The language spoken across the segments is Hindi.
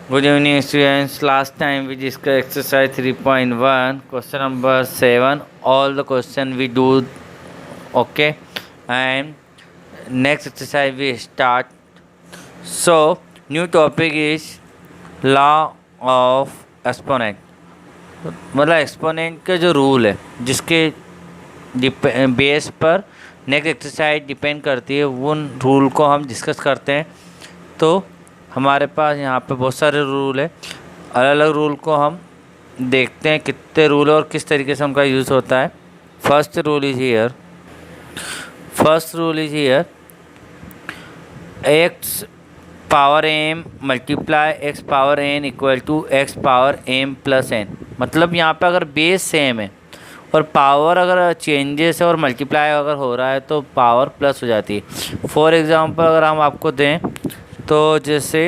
Good evening, students. Last time we discussed exercise 3.1, question number 7. All the question we do, okay. And next exercise we start. So, new topic is law of exponent. मतलब एक्सपोनेंट का जो रूल है जिसके बेस पर नेक्स्ट एक्सरसाइज डिपेंड करती है, वो रूल को हम डिस्कस करते हैं। तो हमारे पास यहाँ पे बहुत सारे रूल है, अलग अलग रूल को हम देखते हैं कितने रूल है और किस तरीके से उनका यूज़ होता है। First rule is here x power m multiply x power n equal to x power m plus n. मतलब यहाँ पे अगर बेस सेम है और पावर अगर चेंजेस है और मल्टीप्लाई अगर हो रहा है तो पावर प्लस हो जाती है। फॉर एग्ज़ाम्पल अगर हम आपको दें तो जैसे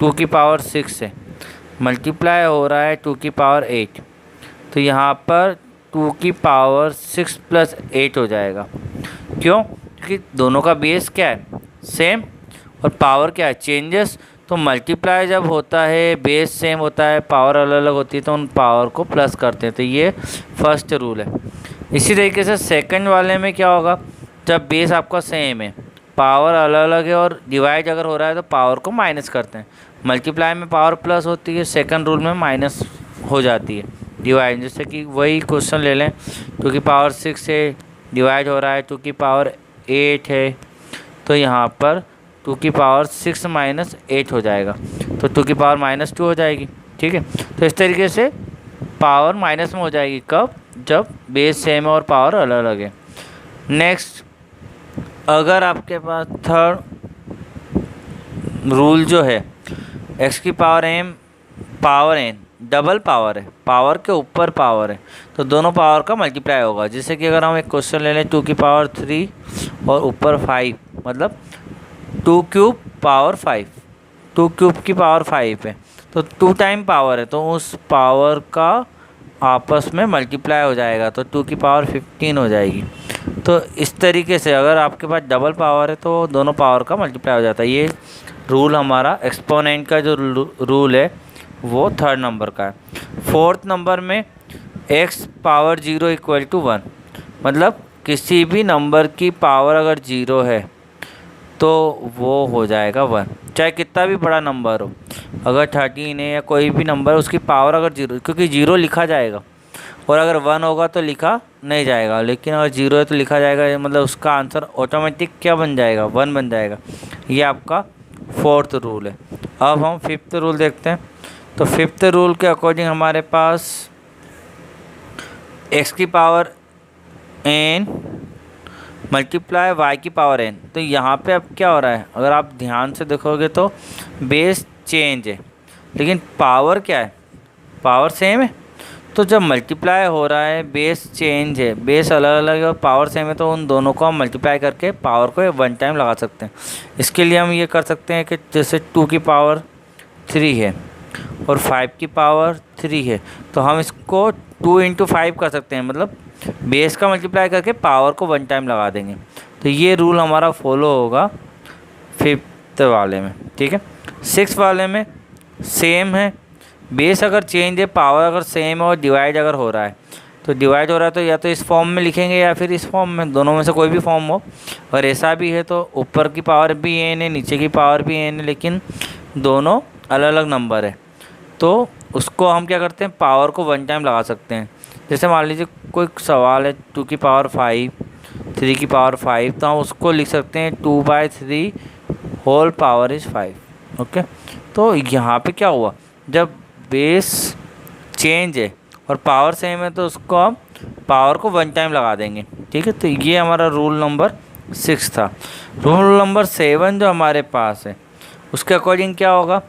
2 की पावर 6 है, मल्टीप्लाई हो रहा है 2 की पावर 8, तो यहाँ पर 2 की पावर 6 प्लस 8 हो जाएगा। क्यों? क्योंकि दोनों का बेस क्या है, सेम, और पावर क्या है, चेंजेस। तो मल्टीप्लाई जब होता है, बेस सेम होता है, पावर अलग अलग होती है, तो उन पावर को प्लस करते हैं। तो ये फर्स्ट रूल है। इसी तरीके से सेकंड वाले में क्या होगा, जब बेस आपका सेम है, पावर अलग अलग है और डिवाइड अगर हो रहा है तो पावर को माइनस करते हैं। मल्टीप्लाई में पावर प्लस होती है, सेकंड रूल में माइनस हो जाती है डिवाइड। जैसे कि वही क्वेश्चन ले लें, 2 की पावर 6 से डिवाइड हो रहा है 2 की पावर 8 है, तो यहाँ पर 2 की पावर 6 माइनस 8 हो जाएगा, तो 2 की पावर -2 हो जाएगी। ठीक है, तो इस तरीके से पावर माइनस में हो जाएगी। कब? जब बेस सेम है और पावर अलग अलग है। नेक्स्ट, अगर आपके पास थर्ड रूल जो है x की power m power n double power है, पावर के ऊपर पावर है, तो दोनों पावर का मल्टीप्लाई होगा। जैसे कि अगर हम एक क्वेश्चन ले लें 2 की पावर 3 और ऊपर 5, मतलब 2 क्यूब पावर 5, 2 क्यूब की पावर 5 है, तो 2 टाइम पावर है, तो उस पावर का आपस में मल्टीप्लाई हो जाएगा, तो 2 की पावर 15 हो जाएगी। तो इस तरीके से अगर आपके पास डबल पावर है तो दोनों पावर का मल्टीप्लाई हो जाता है। ये रूल हमारा एक्सपोनेंट का जो रूल है वो थर्ड नंबर का है। फोर्थ नंबर में x पावर 0 इक्वल टू 1, मतलब किसी भी नंबर की पावर अगर 0 है तो वो हो जाएगा 1, चाहे कितना भी बड़ा नंबर हो। अगर 13 है या कोई भी नंबर, उसकी पावर अगर 0, क्योंकि 0 लिखा जाएगा और अगर 1 होगा तो लिखा नहीं जाएगा, लेकिन अगर 0 है तो लिखा जाएगा, मतलब उसका आंसर ऑटोमेटिक क्या बन जाएगा, 1 बन जाएगा। ये आपका फोर्थ रूल है। अब हम फिफ्थ रूल देखते हैं। तो फिफ्थ रूल के अकॉर्डिंग हमारे पास x की पावर n मल्टीप्लाई y की पावर n। तो यहाँ पे अब क्या हो रहा है, अगर आप ध्यान से देखोगे तो बेस चेंज है लेकिन पावर क्या है, पावर सेम है। तो जब मल्टीप्लाई हो रहा है, बेस चेंज है, बेस अलग अलग है और पावर सेम है, तो उन दोनों को हम मल्टीप्लाई करके पावर को 1 टाइम लगा सकते हैं। इसके लिए हम ये कर सकते हैं कि जैसे 2 की पावर 3 है और 5 की पावर 3 है, तो हम इसको 2 × 5 कर सकते हैं, मतलब बेस का मल्टीप्लाई करके पावर को 1 टाइम लगा देंगे। तो ये रूल हमारा फॉलो होगा फिफ्थ वाले में। ठीक है, सिक्स वाले में सेम है, बेस अगर चेंज है, पावर अगर सेम है और डिवाइड अगर हो रहा है, तो डिवाइड हो रहा है तो या तो इस फॉर्म में लिखेंगे या फिर इस फॉर्म में, दोनों में से कोई भी फॉर्म हो। और ऐसा भी है तो ऊपर की पावर भी n है, नीचे की पावर भी n है, लेकिन दोनों अलग अलग नंबर है, तो उसको हम क्या करते हैं, पावर को 1 टाइम लगा सकते हैं। जैसे मान लीजिए कोई सवाल है 2 की पावर 5, 3 की पावर 5, तो हम उसको लिख सकते हैं 2/3 होल पावर इज़ 5। ओके, तो यहाँ पे क्या हुआ, जब बेस चेंज है और पावर सेम है तो उसको हम पावर को 1 टाइम लगा देंगे। ठीक है, तो ये हमारा रूल नंबर 6 था। रूल नंबर 7 जो हमारे पास है उसके अकॉर्डिंग क्या होगा,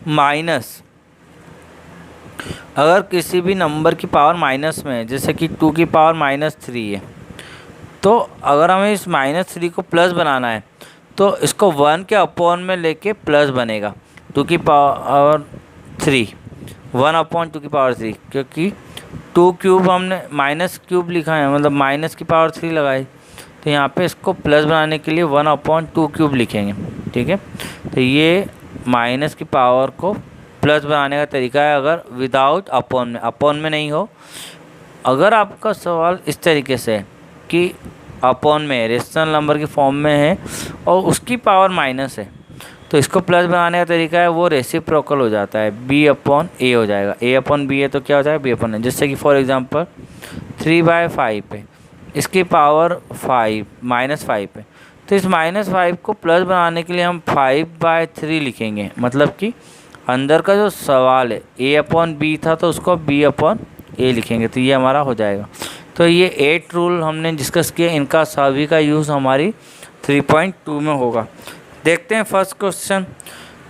माइनस, अगर किसी भी नंबर की पावर माइनस में है, जैसे कि 2 की पावर -3 है, तो अगर हमें इस -3 को प्लस बनाना है तो इसको 1 के अपॉन में लेके प्लस बनेगा। 2 की पावर 3, 1/2 की पावर 3, क्योंकि 2 क्यूब हमने माइनस क्यूब लिखा है, मतलब माइनस की पावर 3 लगाई, तो यहाँ पे इसको प्लस बनाने के लिए 1/2 क्यूब लिखेंगे। ठीक है, तो ये माइनस की पावर को प्लस बनाने का तरीका है अगर विदाउट अपॉन में नहीं हो। अगर आपका सवाल इस तरीके से है कि अपॉन में रेशनल नंबर की फॉर्म में है और उसकी पावर माइनस है, तो इसको प्लस बनाने का तरीका है वो रेसिप्रोकल हो जाता है, b/a हो जाएगा। a/b है तो क्या हो जाएगा b/a। जैसे कि फॉर एग्जांपल 3/5 है, इसकी पावर 5 है, तो इस -5 को प्लस बनाने के लिए हम 5/3 लिखेंगे। मतलब कि अंदर का जो सवाल है a/b था तो उसको b/a लिखेंगे, तो ये हमारा हो जाएगा। तो ये 8 रूल हमने डिस्कस किए, इनका सभी का यूज़ हमारी 3.2 में होगा। देखते हैं फर्स्ट क्वेश्चन।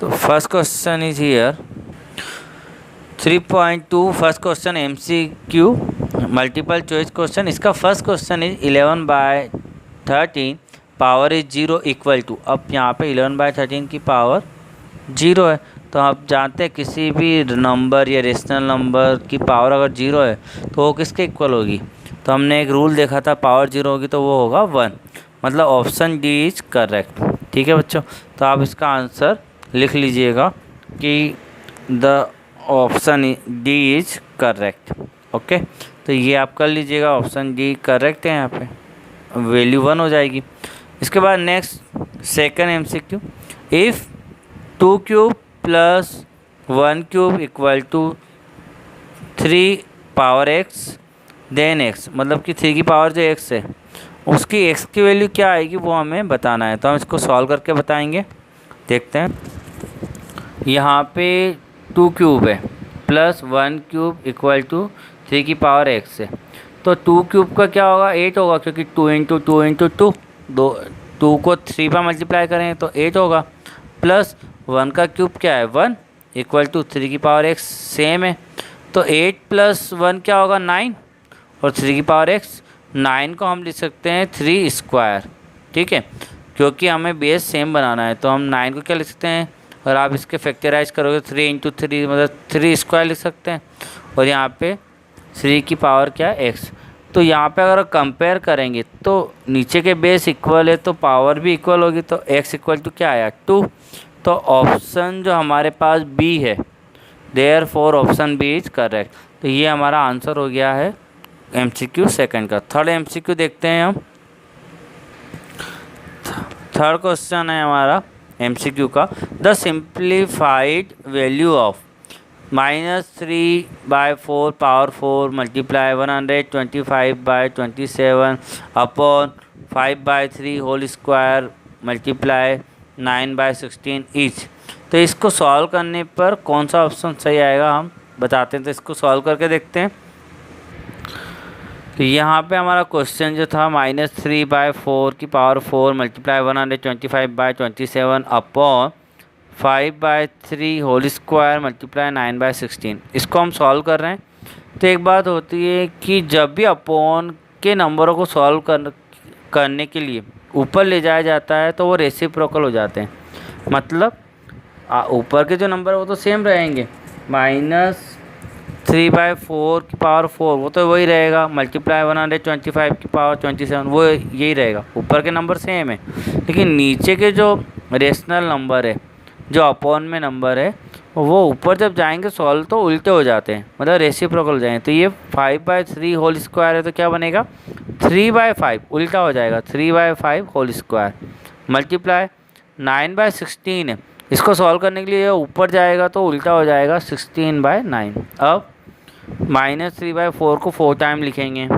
तो first question is here 3.2। First question MCQ multiple choice question. इसका first question is 11/13 power is 0 equal to. अब यहाँ पे 11/13 की पावर 0 है, तो आप जानते हैं किसी भी नंबर या रेशनल नंबर की पावर अगर 0 है तो वो किसके इक्वल होगी। तो हमने एक रूल देखा था, पावर 0 होगी तो वो होगा 1। मतलब ऑप्शन डी इज करेक्ट। ठीक है बच्चों, तो आप इसका आंसर लिख लीजिएगा कि the option D is correct. Okay, तो ये आप कर लीजिएगा, ऑप्शन डी करेक्ट है, यहाँ पे वैल्यू 1 हो जाएगी। इसके बाद next second MCQ, if 2 cube plus 1 cube equal to 3 power x then x, मतलब कि 3 की पावर जो x है उसकी x की वैल्यू क्या आएगी वो हमें बताना है। तो हम इसको सॉल्व करके बताएंगे। देखते हैं, यहाँ पे 2 क्यूब है प्लस 1 क्यूब इक्वल टू 3 की पावर x है, तो 2 क्यूब का क्या होगा 8 होगा, क्योंकि 2 × 2 × 2 2 को 3 पर मल्टीप्लाई करें तो 8 होगा। प्लस 1 का क्यूब क्या है 1 इक्वल टू 3 की पावर x सेम है, तो 8 + 1 क्या होगा 9 और 3 की पावर x 9 को हम लिख सकते हैं 3 स्क्वायर। ठीक है, क्योंकि हमें बेस सेम बनाना है तो हम 9 को क्या लिख सकते हैं, और आप इसके फैक्टराइज करोगे 3 × 3 मतलब 3 स्क्वायर लिख सकते हैं, और यहाँ पे 3 की पावर क्या है x। तो यहाँ पे अगर कंपेयर करेंगे तो नीचे के बेस इक्वल है तो पावर भी इक्वल होगी, तो x इक्वल टू क्या आया 2। तो ऑप्शन जो हमारे पास B है, therefore option B is correct. तो ये हमारा आंसर हो गया है MCQ सेकंड का। थर्ड MCQ देखते हैं हम। थर्ड क्वेश्चन है हमारा MCQ का, the simplified value of -3/4 power 4 multiply 125/27 upon 5/3 whole square multiply 9/16 each. तो इसको सॉल्व करने पर कौन सा ऑप्शन सही आएगा हम बताते हैं। तो इसको सॉल्व करके देखते हैं। तो यहाँ पे हमारा क्वेश्चन जो था -3/4 की power 4 multiply 125/27 upon 5/3 whole square multiply 9/16, इसको हम सॉल्व कर रहे हैं। तो एक बात होती है कि जब भी अपॉन के नंबरों को सॉल्व करने के लिए ऊपर ले जाया जाता है तो वो रेसिप्रोकल हो जाते हैं। मतलब ऊपर के जो नंबर है वो तो सेम रहेंगे, -3/4 की पावर 4 वो तो वही रहेगा, मल्टीप्लाई 125 की पावर 27 वो यही रहेगा, ऊपर के नंबर सेम है। लेकिन नीचे के जो रेशनल नंबर है, जो अपॉन में नंबर है, वो ऊपर जब जाएंगे सॉल्व तो उल्टे हो जाते हैं, मतलब रेसिप्रोकल हो जाएंगे। तो ये 5/3 होल स्क्वायर है तो क्या बनेगा 3/5 उल्टा हो जाएगा, 3/5 होल स्क्वायर मल्टीप्लाई 9/16 है। इसको सॉल्व करने के लिए ऊपर जाएगा तो उल्टा हो जाएगा 16/9। अब -3/4 को 4 टाइम लिखेंगे,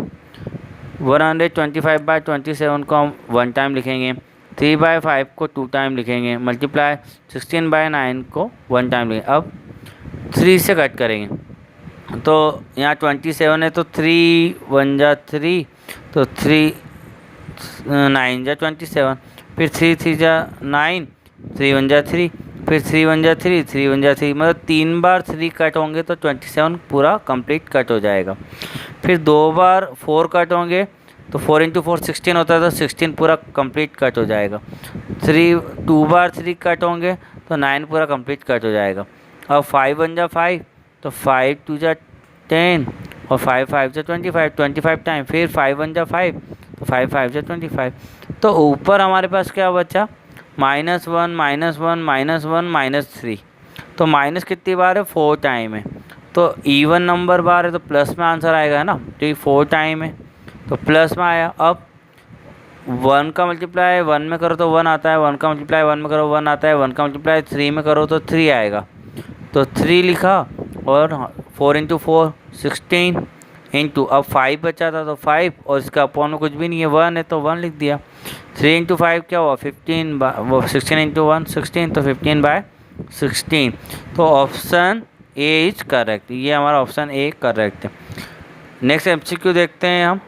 125/27 को हम 1 टाइम लिखेंगे, 3/5 को 2 टाइम लिखेंगे, मल्टीप्लाई 16/9 को 1 टाइम लिखेंगे। अब 3 से कट करेंगे तो यहाँ 27 है तो 3 1 जा 3, तो 3 9 जा 27, फिर 3 3 जा 9, 3 1 जा 3, फिर 3 1 जा 3, 3 1 जा 3, मतलब 3 बार 3 कट होंगे तो 27 पूरा कंप्लीट कट हो जाएगा। फिर 2 बार 4 कट होंगे तो 4 × 4 16 होता है तो 16 पूरा कंप्लीट कट हो जाएगा। 2 बार 3 कट होंगे तो 9 पूरा कंप्लीट कट हो जाएगा। अब 5 1 जा 5 तो 5 2 जा 10 और 5 5 जा 25, 25 टाइम, फिर 5 1 जा 5 तो 5 5 जा 25। तो ऊपर हमारे पास क्या बचा -1 -1 -1 -3, तो माइनस कितनी बार है, 4 टाइम है। तो इवन नंबर बार है तो प्लस में आंसर आएगा, है ना। तो ये 4 टाइम है तो प्लस में आया। अब 1 का मल्टीप्लाई 1 में करो तो 1 आता है, 1 का मल्टीप्लाई 1 में करो 1 आता है, 1 का मल्टीप्लाई 3 में करो तो 3 आएगा। तो 3 लिखा और 4 इंटू 4 16 इंटू, अब 5 बचा था तो 5 और इसका अपॉन में कुछ भी नहीं है, 1 है तो 1 लिख दिया। 3 इंटू 5 क्या हुआ, 15, वो 16 इंटू 1 16, तो 15/16। तो ऑप्शन ए इज करेक्ट, ये हमारा ऑप्शन ए करेक्ट है। नेक्स्ट एमसीक्यू देखते हैं हम।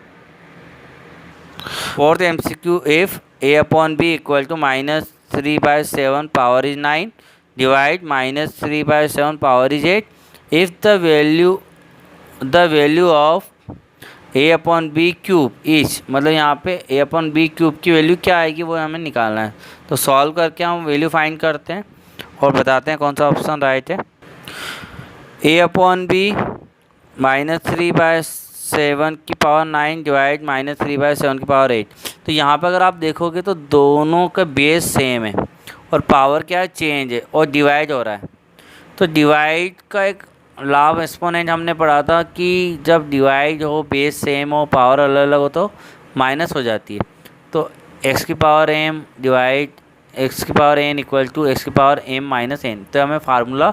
Fourth MCQ, if a upon B equal to -3/7 power is 9 divide -3/7 power is 8, if the value of a upon B cube is, मतलब यहाँ पे a अपॉन बी क्यूब की वैल्यू क्या आएगी वो हमें निकालना है। तो सॉल्व करके हम वैल्यू फाइंड करते हैं और बताते हैं कौन सा ऑप्शन राइट है। a अपॉन बी -3/7 की पावर 9 डिवाइड -3/7 की पावर 8। तो यहाँ पर अगर आप देखोगे तो दोनों का बेस सेम है और पावर क्या है, चेंज है और डिवाइड हो रहा है। तो डिवाइड का एक लाभ एक्सपोनेंट हमने पढ़ा था कि जब डिवाइड हो, बेस सेम हो, पावर अलग अलग हो तो माइनस हो जाती है। तो x की पावर m डिवाइड x की power n equal to x की पावर m माइनस n। तो हमें फार्मूला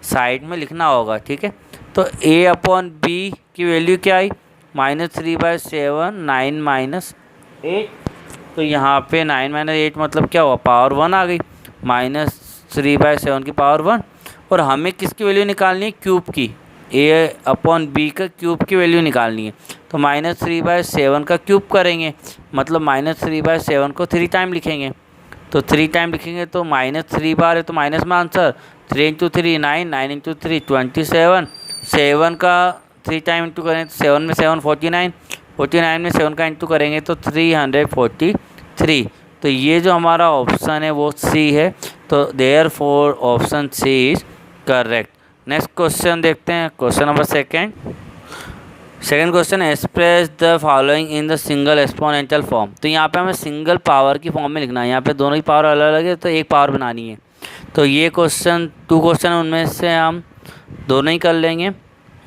साइड में लिखना होगा, ठीक है। तो a अपॉन बी की वैल्यू क्या आई, -3/7 9 -8। तो यहाँ पे 9 - 8 मतलब क्या हुआ, पावर 1 आ गई, -3/7 की पावर 1। और हमें किसकी वैल्यू निकालनी है, क्यूब की, a अपॉन बी का क्यूब की वैल्यू निकालनी है। तो -3/7 का क्यूब करेंगे, मतलब -3/7 को 3 टाइम लिखेंगे। तो 3 टाइम लिखेंगे तो -3 बार है तो माइनस में आंसर, 3 इंटू 3 9, 9 इंटू 3 27, 7 का 3 टाइम इंटू करें तो 7 में 7 49, 49 में 7 का इंटू करेंगे तो 343। तो ये जो हमारा ऑप्शन है वो सी है। तो therefore option C is correct. Next question देखते हैं, question number second question, express the following in the single exponential form. तो यहाँ पे हमें सिंगल पावर की फॉर्म में लिखना है। यहाँ पे दोनों की पावर अलग अलग है तो एक पावर बनानी है। तो ये क्वेश्चन 2 क्वेश्चन उनमें से हम दोनों ही कर लेंगे।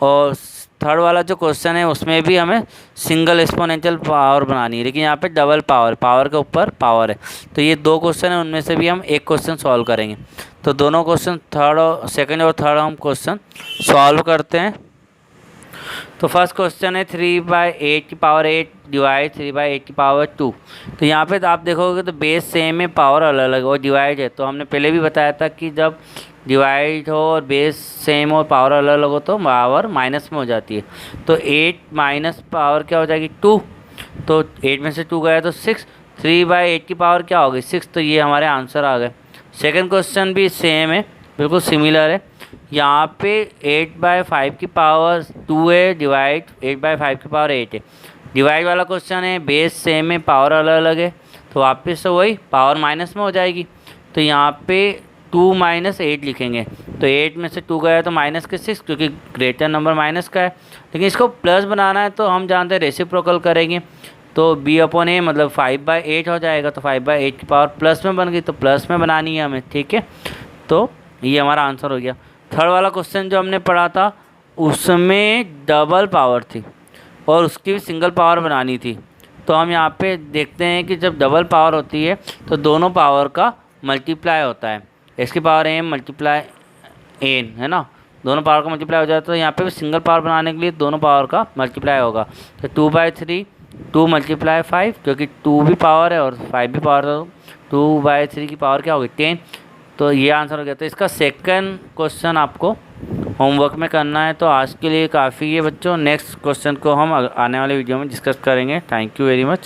और थर्ड वाला जो क्वेश्चन है उसमें भी हमें सिंगल एक्सपोनेंशियल पावर बनानी है, लेकिन यहाँ पे डबल पावर के ऊपर पावर है। तो ये 2 क्वेश्चन है, उनमें से भी हम एक क्वेश्चन सॉल्व करेंगे। तो दोनों क्वेश्चन सेकंड और थर्ड हम क्वेश्चन सॉल्व करते हैं। तो फर्स्ट क्वेश्चन है 3/8 की पावर 8 डिवाइड 3/8 की पावर 2। तो यहाँ पे तो आप देखोगे तो बेस सेम है, पावर अलग अलग और डिवाइड है। तो हमने पहले भी बताया था कि जब डिवाइड हो और बेस सेम हो, पावर अलग अलग हो तो पावर माइनस में हो जाती है। तो 8 माइनस पावर क्या हो जाएगी, 2। तो 8 में से 2 गया तो 6, 3/8 की पावर क्या होगी, 6। तो ये हमारे आंसर आ गए। सेकंड क्वेश्चन भी सेम है, बिल्कुल सिमिलर है। यहाँ पे 8/5 की पावर 2 है डिवाइड 8/5 की पावर 8 है। डिवाइड वाला क्वेश्चन है, बेस सेम है, पावर अलग अलग है। तो वापस से वही पावर माइनस में हो जाएगी। तो यहाँ पे 2 - 8 लिखेंगे। तो 8 में से 2 गया तो माइनस के 6, क्योंकि ग्रेटर नंबर माइनस का है। लेकिन इसको प्लस बनाना है तो हम जानते हैं रेसिप्रोकल करेंगे। तो b अपॉन a मतलब 5/8 हो जाएगा। तो 5/8 की पावर प्लस में बन गई, तो प्लस में बनानी है हमें, ठीक है। तो ये हमारा आंसर हो गया। थर्ड वाला क्वेश्चन जो हमने पढ़ा था उसमें डबल पावर थी और उसकी भी सिंगल पावर बनानी थी। तो हम यहाँ पे देखते हैं कि जब डबल पावर होती है तो दोनों पावर का मल्टीप्लाई होता है, x की पावर m मल्टीप्लाई n, है ना। दोनों पावर का मल्टीप्लाई हो जाता है। तो यहाँ पे भी सिंगल पावर बनाने के लिए दोनों पावर का मल्टीप्लाई होगा। तो 2/3, 2 × 5, क्योंकि 2 भी पावर है और 5 भी पावर है। 2/3 की पावर क्या होगी, 10। तो ये आंसर हो गया। तो इसका सेकंड क्वेश्चन आपको होमवर्क में करना है। तो आज के लिए काफ़ी है बच्चों। नेक्स्ट क्वेश्चन को हम आने वाले वीडियो में डिस्कस करेंगे। Thank you very much.